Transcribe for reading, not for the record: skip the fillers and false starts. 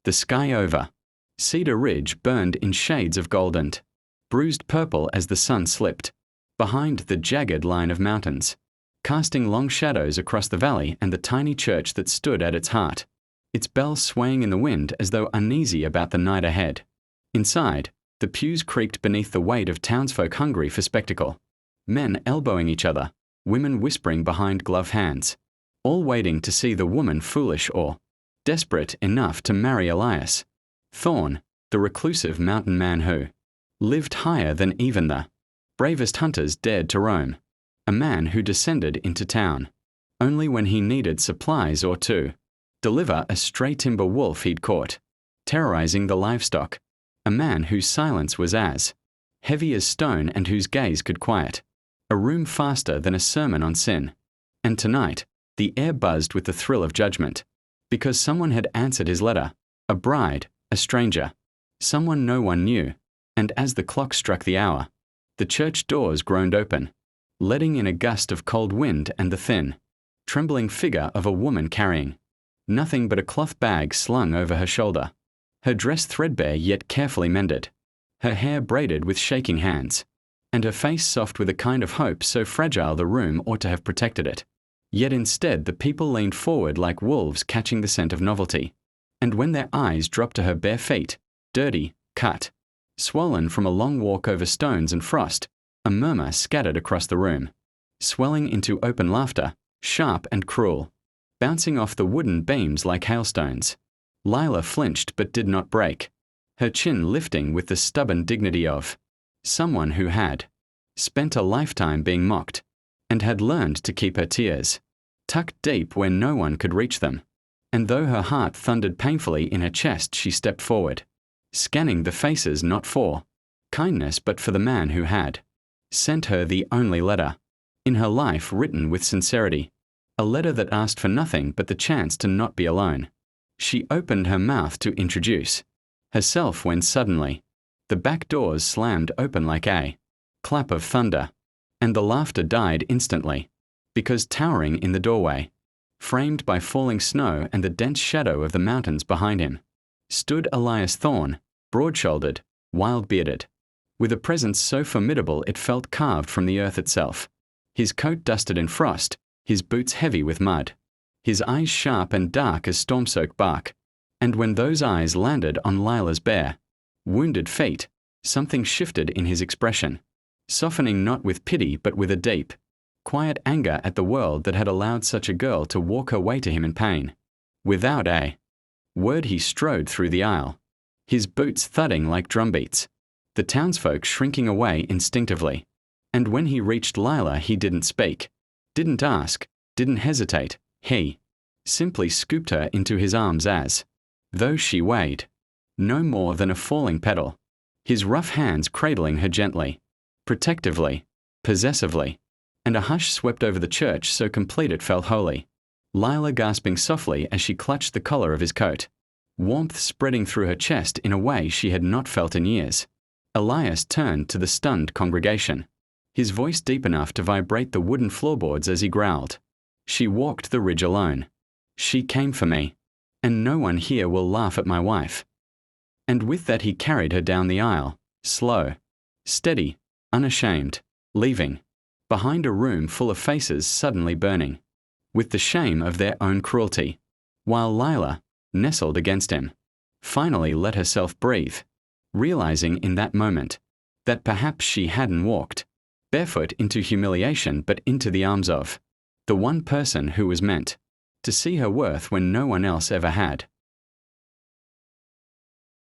The sky over. Cedar Ridge burned in shades of golden, bruised purple as the sun slipped, behind the jagged line of mountains, casting long shadows across the valley and the tiny church that stood at its heart, its bells swaying in the wind as though uneasy about the night ahead. Inside, the pews creaked beneath the weight of townsfolk hungry for spectacle, men elbowing each other, women whispering behind gloved hands, all waiting to see the woman foolish or desperate enough to marry Elias, Thorne, the reclusive mountain man who lived higher than even the bravest hunters dared to roam, a man who descended into town only when he needed supplies or to deliver a stray timber wolf he'd caught, terrorizing the livestock, a man whose silence was as heavy as stone and whose gaze could quiet a room faster than a sermon on sin. And tonight, the air buzzed with the thrill of judgment, because someone had answered his letter, a bride, a stranger, someone no one knew, and as the clock struck the hour, the church doors groaned open, letting in a gust of cold wind and the thin, trembling figure of a woman carrying nothing but a cloth bag slung over her shoulder, her dress threadbare yet carefully mended, her hair braided with shaking hands, and her face soft with a kind of hope so fragile the room ought to have protected it. Yet instead the people leaned forward like wolves catching the scent of novelty, and when their eyes dropped to her bare feet, dirty, cut, swollen from a long walk over stones and frost, a murmur scattered across the room, swelling into open laughter, sharp and cruel, bouncing off the wooden beams like hailstones. Lila flinched but did not break, her chin lifting with the stubborn dignity of someone who had spent a lifetime being mocked, and had learned to keep her tears tucked deep where no one could reach them. And though her heart thundered painfully in her chest, she stepped forward, scanning the faces not for kindness but for the man who had sent her the only letter in her life written with sincerity, a letter that asked for nothing but the chance to not be alone. She opened her mouth to introduce herself when suddenly the back doors slammed open like a clap of thunder, and the laughter died instantly, because towering in the doorway, framed by falling snow and the dense shadow of the mountains behind him, stood Elias Thorne, broad-shouldered, wild-bearded, with a presence so formidable it felt carved from the earth itself, his coat dusted in frost, his boots heavy with mud, his eyes sharp and dark as storm-soaked bark. And when those eyes landed on Lila's bare, wounded feet, something shifted in his expression, softening not with pity but with a deep, quiet anger at the world that had allowed such a girl to walk her way to him in pain. Without a word he strode through the aisle, his boots thudding like drumbeats, the townsfolk shrinking away instinctively. And when he reached Lila he didn't speak, didn't ask, didn't hesitate, he simply scooped her into his arms as though she weighed no more than a falling petal, his rough hands cradling her gently, protectively, possessively, and a hush swept over the church so complete it felt holy, Lila gasping softly as she clutched the collar of his coat, warmth spreading through her chest in a way she had not felt in years. Elias turned to the stunned congregation, his voice deep enough to vibrate the wooden floorboards as he growled, "She walked the ridge alone. She came for me, and no one here will laugh at my wife." And with that he carried her down the aisle, slow, steady, unashamed, leaving behind a room full of faces suddenly burning with the shame of their own cruelty, while Lila, nestled against him, finally let herself breathe, realizing in that moment that perhaps she hadn't walked barefoot into humiliation but into the arms of the one person who was meant to see her worth when no one else ever had.